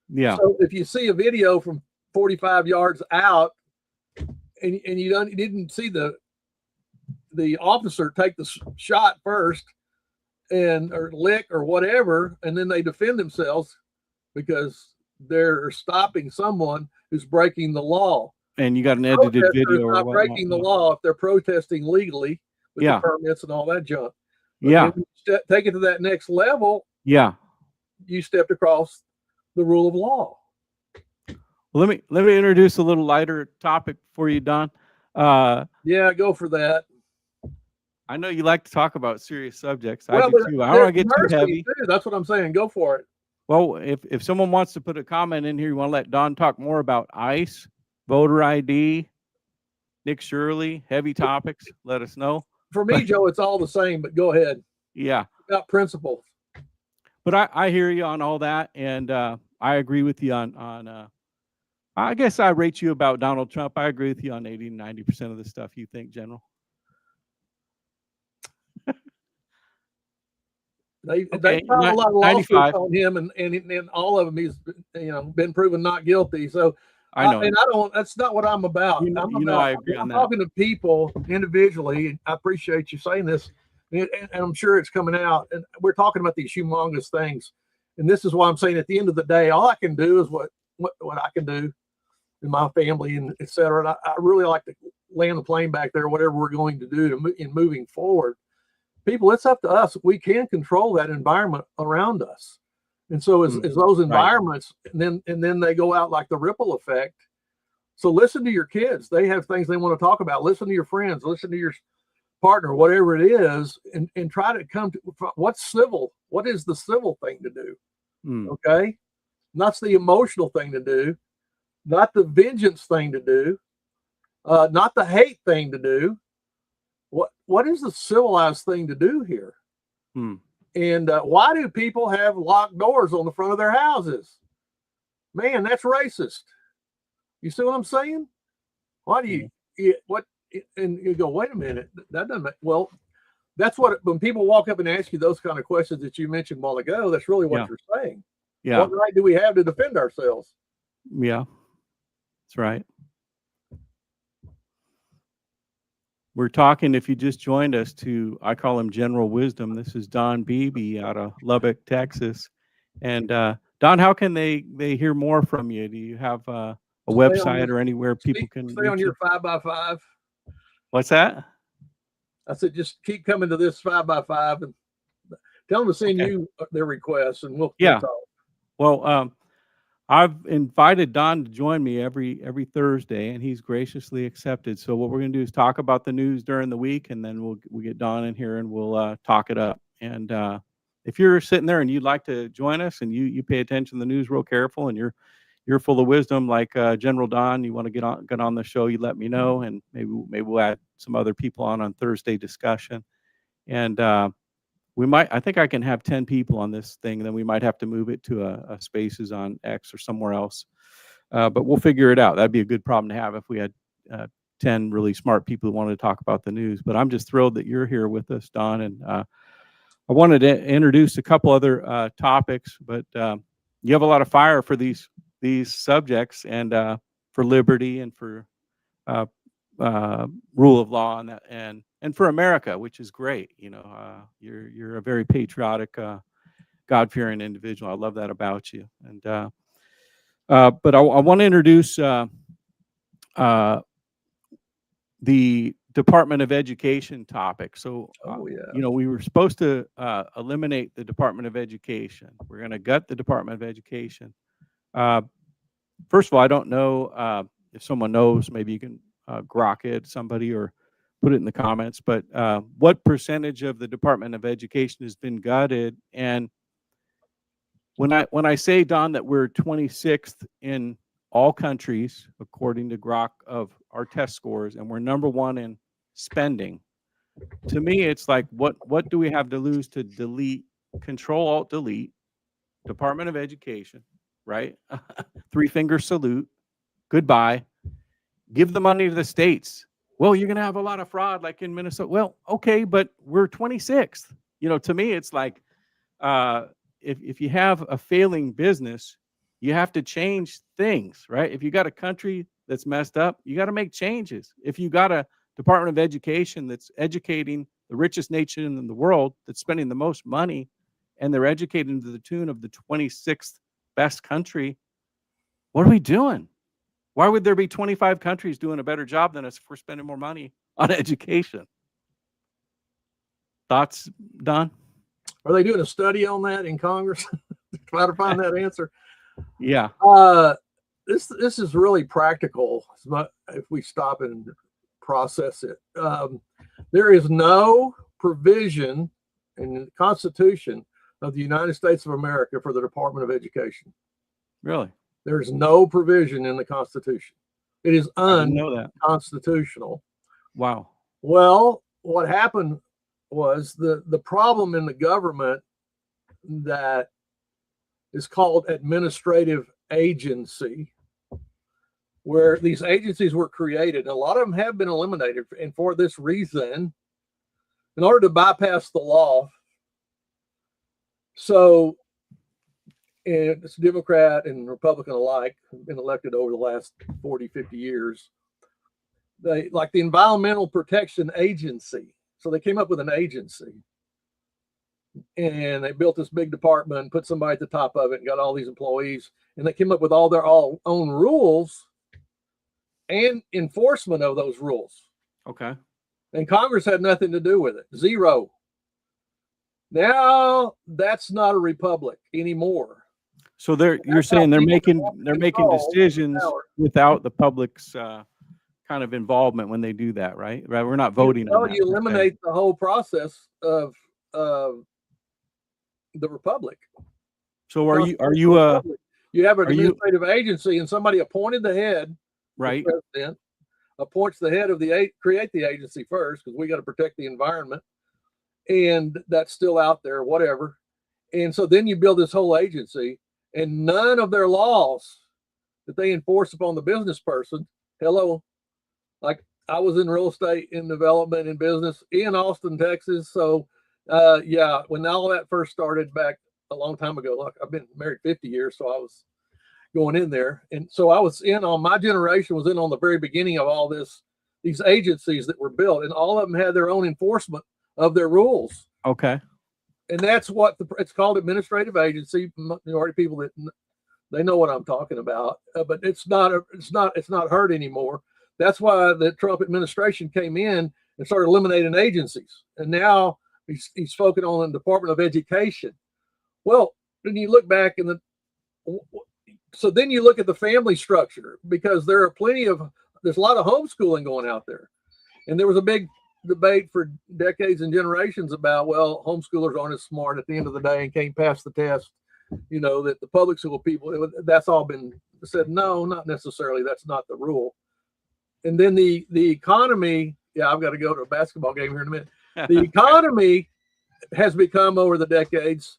Yeah. So if you see a video from 45 yards out, and you didn't see the officer take the shot first or lick or whatever, and then they defend themselves because they're stopping someone who's breaking the law. And you got an edited video or not whatnot. breaking the law if they're protesting legally with Yeah. the permits and all that junk. But Yeah. then when you take it to that next level, Yeah. you stepped across the rule of law. Well, let me introduce a little lighter topic for you, Don. Yeah, go for that. I know you like to talk about serious subjects. Well, I do too. I don't want to get too heavy. That's what I'm saying. Go for it. Well, if someone wants to put a comment in here, you want to let Don talk more about ICE, voter ID, Nick Shirley, heavy topics, let us know. For me, Joe, it's all the same, but go ahead. Yeah. About principles. But I hear you on all that, and I agree with you on I guess I rate you about Donald Trump. I agree with you on 80 and 90% of the stuff you think, General. They filed a lot of lawsuits on him, and all of them he's been proven not guilty. So I know, and I don't. That's not what I'm about. I agree on I'm that. talking to people individually. I appreciate you saying this, and I'm sure it's coming out. And we're talking about these humongous things, and this is why I'm saying at the end of the day, all I can do is what I can do in my family and et cetera. And I really like to land the plane back there, whatever we're going to do in moving forward. People, it's up to us. We can control that environment around us. And so as those environments, and then they go out like the ripple effect. So listen to your kids. They have things they want to talk about. Listen to your friends, listen to your partner, whatever it is, and try to come to what's civil. What is the civil thing to do? Okay. That's the emotional thing to do, not the vengeance thing to do, not the hate thing to do. What is the civilized thing to do here? And why do people have locked doors on the front of their houses? Man, that's racist. You see what I'm saying? Why do you and you go, wait a minute, that doesn't make, well, that's what when people walk up and ask you those kind of questions that you mentioned a while ago, that's really what you're saying. Yeah. What right do we have to defend ourselves? Yeah, that's right. We're talking, if you just joined us, to, I call him General Wisdom. This is Don Beebe out of Lubbock, Texas. And Don, how can they hear more from you? Do you have a website or anywhere people can stay on your 5x5? What's that? I said, just keep coming to this 5x5 and tell them to send you their requests, and we'll talk. Well, I've invited Don to join me every Thursday, and he's graciously accepted. So what we're going to do is talk about the news during the week, and then we'll get Don in here and we'll talk it up. And if you're sitting there and you'd like to join us, and you pay attention to the news real careful, and you're full of wisdom like General Don, you want to get on the show, you let me know, and maybe we'll add some other people on Thursday discussion. And I think I can have 10 people on this thing, then we might have to move it to a Spaces on X or somewhere else. But we'll figure it out. That'd be a good problem to have if we had 10 really smart people who wanted to talk about the news. But I'm just thrilled that you're here with us, Don. And I wanted to introduce a couple other topics, but you have a lot of fire for these subjects, and for liberty, and for rule of law, and that, and for America, which is great. You're a very patriotic, God-fearing individual. I love that about you. And but I want to introduce the Department of Education topic. So we were supposed to eliminate the Department of Education. We're going to gut the Department of Education. First of all, I don't know if someone knows. Maybe you can grok it, somebody, or put it in the comments. But what percentage of the Department of Education has been gutted? And when I say, Don, that we're 26th in all countries according to Grok of our test scores, and we're number one in spending, to me it's like, what do we have to lose to delete, Control Alt Delete Department of Education, right? 3-finger salute, goodbye, give the money to the states. Well, you're going to have a lot of fraud like in Minnesota. Well, okay, but we're 26th. To me, it's like, if you have a failing business, you have to change things, right? If you got a country that's messed up, you got to make changes. If you got a Department of Education that's educating the richest nation in the world, that's spending the most money, and they're educating to the tune of the 26th best country, what are we doing? Why would there be 25 countries doing a better job than us if we're spending more money on education? Thoughts, Don? Are they doing a study on that in Congress to try to find that answer? Yeah. This is really practical if we stop and process it. There is no provision in the Constitution of the United States of America for the Department of Education. Really? There's no provision in the Constitution. It is unconstitutional. Wow. Well, what happened was the problem in the government that is called administrative agency, where these agencies were created. And a lot of them have been eliminated. And for this reason, in order to bypass the law, so and it's Democrat and Republican alike have been elected over the last 40, 50 years. They like the Environmental Protection Agency. So they came up with an agency and they built this big department and put somebody at the top of it and got all these employees, and they came up with all their own rules and enforcement of those rules. Okay. And Congress had nothing to do with it. Zero. Now that's not a republic anymore. So you're saying they're making decisions without the public's kind of involvement when they do that, right? Right. We're not voting on that. You eliminate the whole process of the republic. So you have an administrative agency and somebody appointed the head, right? The president appoints the head of create the agency first, because we got to protect the environment, and that's still out there, whatever. And so then you build this whole agency, and none of their laws that they enforce upon the business person. Hello, like I was in real estate in development and business in Austin, Texas. So yeah, when all that first started back a long time ago, like I've been married 50 years, so I was going in there. And so I was in on my generation was in on the very beginning of all these agencies that were built, and all of them had their own enforcement of their rules. Okay. And that's what it's called, administrative agency. Majority of people that they know what I'm talking about, but it's not heard anymore. That's why the Trump administration came in and started eliminating agencies, and now he's focusing on the Department of Education. Well, when you look back so then you look at the family structure, because there's a lot of homeschooling going out there, and there was a big debate for decades and generations about, well, homeschoolers aren't as smart at the end of the day and can't pass the test, that the public school people, that's all been said, no, not necessarily. That's not the rule. And then the economy, yeah, I've got to go to a basketball game here in a minute. The economy has become over the decades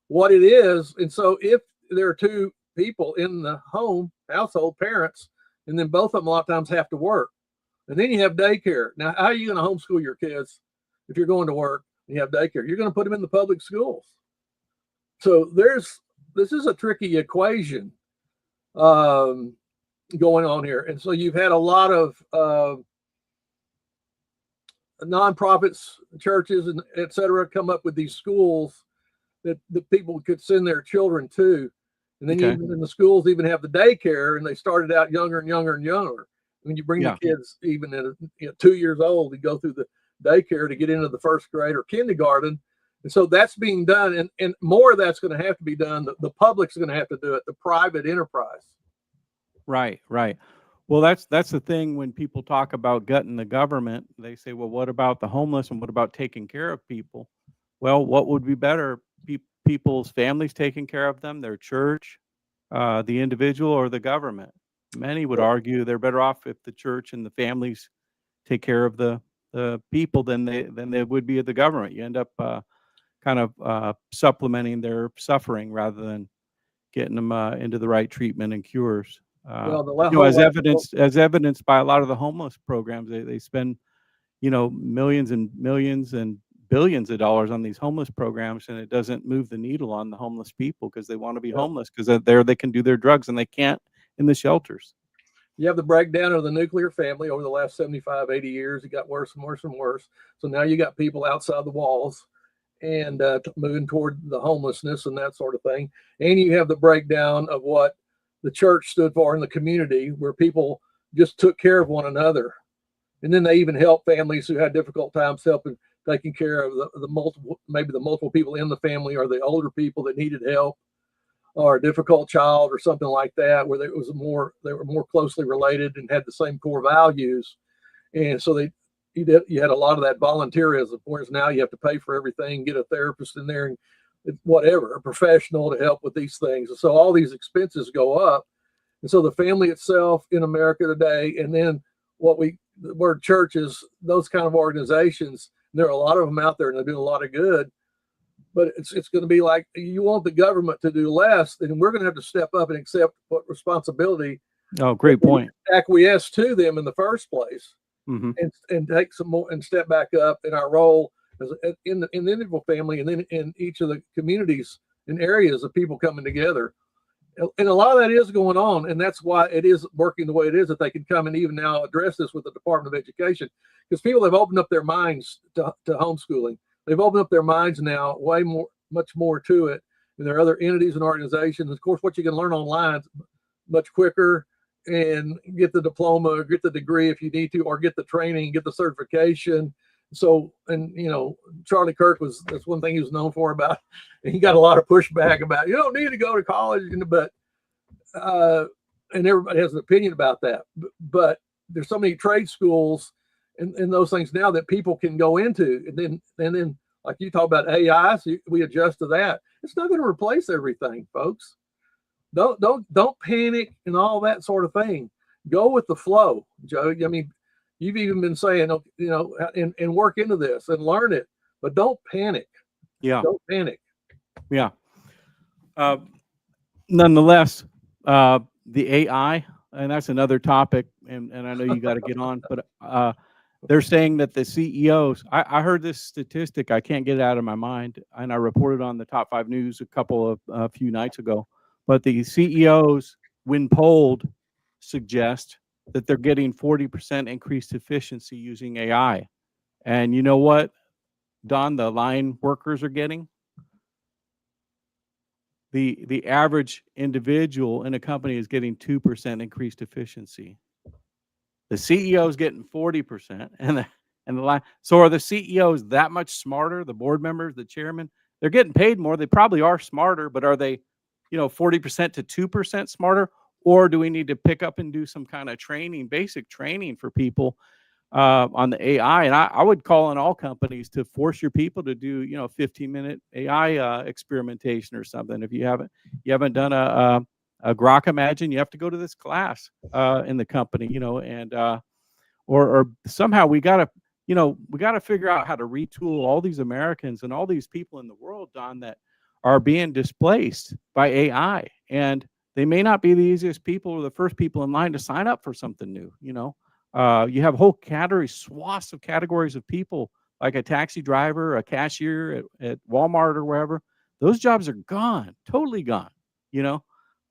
what it is. And so if there are two people in the household, parents, and then both of them a lot of times have to work. And then you have daycare. Now, how are you going to homeschool your kids if you're going to work and you have daycare? You're going to put them in the public schools. So this is a tricky equation going on here. And so you've had a lot of nonprofits, churches, and et cetera, come up with these schools that the people could send their children to. And then even in the schools even have the daycare, and they started out younger and younger and younger. When you bring the kids even at 2 years old, you go through the daycare to get into the first grade or kindergarten. And so that's being done, and more of that's going to have to be done. The public's going to have to do it, the private enterprise. Right. Well, that's the thing when people talk about gutting the government, they say, well, what about the homeless and what about taking care of people? Well, what would be better? People's families taking care of them, their church, the individual, or the government? Many would argue they're better off if the church and the families take care of the people than they would be at the government. You end up kind of supplementing their suffering rather than getting them into the right treatment and cures. As evidenced by a lot of the homeless programs, they spend millions and millions and billions of dollars on these homeless programs, and it doesn't move the needle on the homeless people because they want to be homeless because there they can do their drugs and they can't in the shelters. You have the breakdown of the nuclear family over the last 75, 80 years. It got worse and worse and worse. So now you got people outside the walls and moving toward the homelessness and that sort of thing. And you have the breakdown of what the church stood for in the community, where people just took care of one another. And then they even helped families who had difficult times taking care of the multiple people in the family, or the older people that needed help, or a difficult child or something like that, where they were more closely related and had the same core values. And so you had a lot of that volunteerism, whereas now you have to pay for everything, get a therapist in there and whatever, a professional to help with these things. And so all these expenses go up. And so the family itself in America today, and then the word churches, those kind of organizations, there are a lot of them out there and they're doing a lot of good, but it's going to be like, you want the government to do less, then we're going to have to step up and accept what responsibility. Oh, great point. Acquiesce to them in the first place, mm-hmm. and take some more and step back up in our role as in the individual family, and then in each of the communities and areas of people coming together. And a lot of that is going on, and that's why it is working the way it is, that they can come and even now address this with the Department of Education, because people have opened up their minds to homeschooling. They've opened up their minds now much more to it. And there are other entities and organizations. Of course, what you can learn online is much quicker, and get the diploma or get the degree if you need to, or get the training, get the certification. So, and Charlie Kirk that's one thing he was known for about, and he got a lot of pushback about, you don't need to go to college, but and everybody has an opinion about that. But there's so many trade schools and those things now that people can go into, and then like you talk about AI, so we adjust to that. It's not going to replace everything, folks. Don't panic and all that sort of thing. Go with the flow, Joe. I mean, you've even been saying, and work into this and learn it, but don't panic. Yeah. Don't panic. Yeah. Nonetheless, the AI, and that's another topic, and I know you got to get on, but they're saying that the CEOs, I heard this statistic, I can't get it out of my mind, and I reported on the Top 5 News a few nights ago, but the CEOs, when polled, suggest that they're getting 40% increased efficiency using AI. And you know what, Don, the line workers are getting? The average individual in a company is getting 2% increased efficiency. The CEO is getting 40%, and the line. So are the CEOs that much smarter? The board members, the chairman, they're getting paid more. They probably are smarter, but are they, 40% to 2% smarter? Or do we need to pick up and do some kind of training, basic training for people on the AI? And I would call on all companies to force your people to do, 15-minute AI experimentation or something. If you haven't done a Grok Imagine, you have to go to this class in the company, and or somehow we got to figure out how to retool all these Americans and all these people in the world, Don, that are being displaced by AI. And they may not be the easiest people or the first people in line to sign up for something new. You have whole swaths of categories of people, like a taxi driver, a cashier at Walmart or wherever. Those jobs are gone, totally gone. And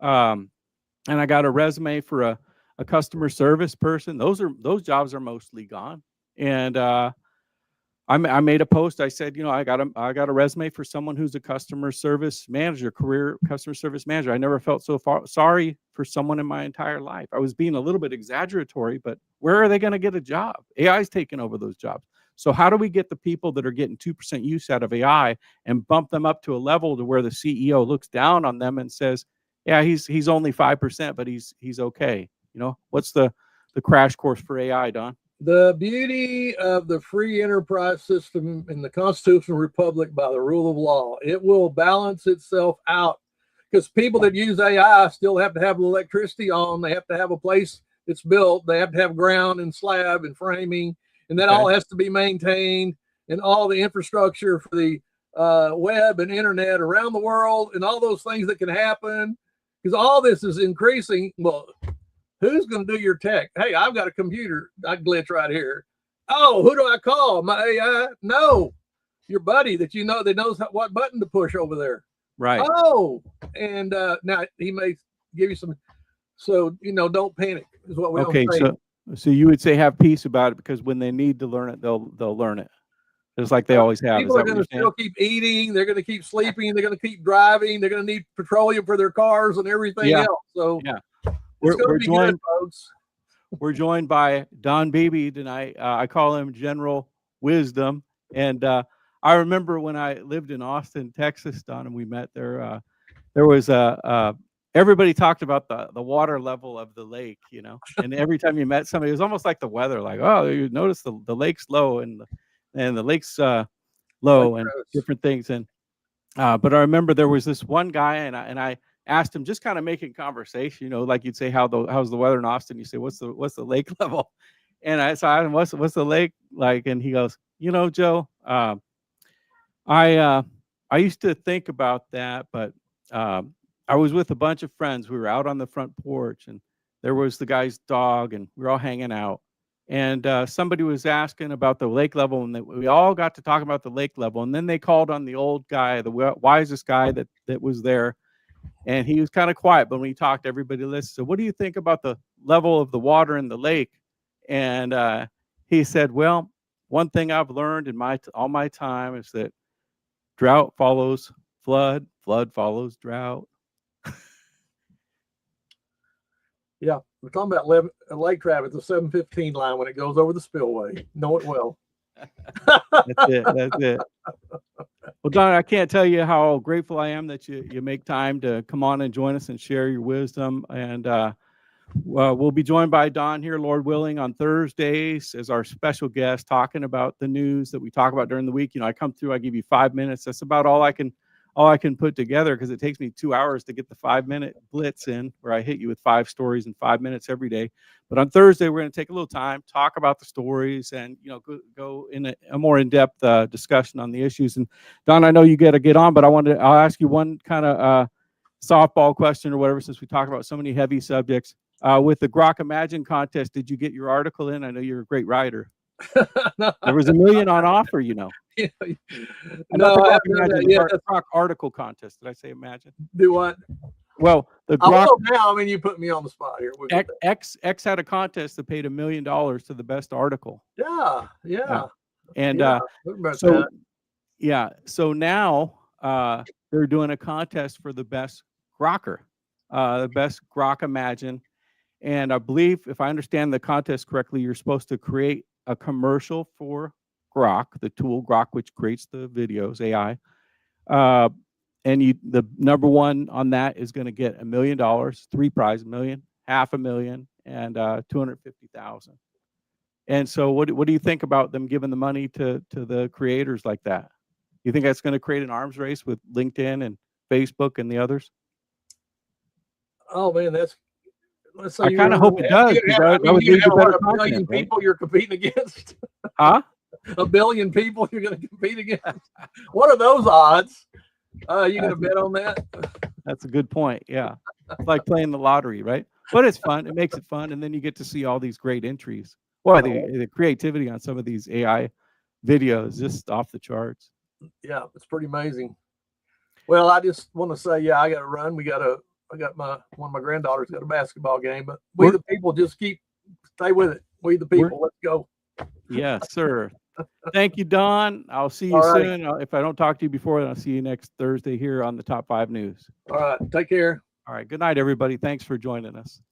I got a resume for a customer service person. Those jobs are mostly gone. And I made a post. I said, I got a resume for someone who's a customer service manager, career customer service manager. I never felt so sorry for someone in my entire life. I was being a little bit exaggeratory, but where are they going to get a job? AI is taking over those jobs. So how do we get the people that are getting 2% use out of AI and bump them up to a level to where the CEO looks down on them and says, yeah, he's only 5%, but he's okay. What's the crash course for AI, Don? The beauty of the free enterprise system in the constitutional republic by the rule of law, it will balance itself out, because people that use AI still have to have electricity on. They have to have a place that's built. They have to have ground and slab and framing, and that all has to be maintained, and all the infrastructure for the web and internet around the world, and all those things that can happen, because all this is increasing. Well, who's going to do your tech? Hey, I've got a computer. I glitch right here. Oh, who do I call? My AI? No, your buddy that that knows what button to push over there. Right. Oh, and now he may give you some. So don't panic is what we're saying. So you would say have peace about it, because when they need to learn it, they'll learn it. just like they always have. People are going to still keep eating. They're going to keep sleeping. They're going to keep driving. They're going to need petroleum for their cars and everything else. So it's going to be good, folks. We're joined by Don Beebe tonight. I call him General Wisdom. And I remember when I lived in Austin, Texas, Don, and we met there. There was everybody talked about the water level of the lake, you know. And every time you met somebody, it was almost like the weather, like, oh, you notice the lake's low and the lake's low and different things. And but I remember there was this one guy, and I asked him, just kind of making conversation, you know, like you'd say, how's the weather in Austin? You say, what's the lake level? And I said, what's the lake like? And he goes, you know, Joe, I used to think about that, but I was with a bunch of friends. We were out on the front porch, and there was the guy's dog, and we were all hanging out. And somebody was asking about the lake level, and we all got to talk about the lake level. And then they called on the old guy, the wisest guy that was there. And he was kind of quiet, but when he talked, everybody listened. So what do you think about the level of the water in the lake? And he said, well, one thing I've learned in all my time is that drought follows flood, flood follows drought. Yeah, we're talking about Lake Travis, the 715 line when it goes over the spillway. Know it well. That's it. Well, Don, I can't tell you how grateful I am that you make time to come on and join us and share your wisdom. And we'll be joined by Don here, Lord willing, on Thursdays as our special guest, talking about the news that we talk about during the week. You know, I come through, I give you 5 minutes. That's about all I can put together, because it takes me 2 hours to get the 5-minute blitz in, where I hit you with 5 stories in 5 minutes every day. But on Thursday, we're going to take a little time, talk about the stories, and go in a more in-depth discussion on the issues. And Don, I know you got to get on, but I'll ask you one kind of softball question or whatever, since we talk about so many heavy subjects. With the Grok Imagine contest, did you get your article in? I know you're a great writer. There was $1 million on offer, you know. No, I haven't done that yet. The Grok article contest. Did I say Imagine? Do what? Well, the I Grok will now. I mean, you put me on the spot here. X had a contest that paid $1 million to the best article. Yeah. And so now they're doing a contest for the best Grokker, the best Grok Imagine. And I believe, if I understand the contest correctly, you're supposed to create a commercial for Grok, the tool Grok, which creates the videos, AI. And the number one on that is going to get $1 million, 3 prize, $1 million, $500,000, and $250,000. And so, what do you think about them giving the money to the creators like that? You think that's going to create an arms race with LinkedIn and Facebook and the others? Oh man, let's say I kind of hope it does. You have a billion people you're competing against. Huh? 1 billion people you're going to compete against. What are those odds? You going to bet on that? That's a good point. Yeah, it's like playing the lottery, right? But it's fun. It makes it fun, and then you get to see all these great entries. Well, the creativity on some of these AI videos just off the charts. Yeah, it's pretty amazing. Well, I just want to say, I got to run. I got one of my granddaughters got a basketball game, but we the people just stay with it. We the people, let's go. Yes, sir. Thank you, Don. I'll see you soon. If I don't talk to you before, then I'll see you next Thursday here on the Top 5 News. All right. Take care. All right. Good night, everybody. Thanks for joining us.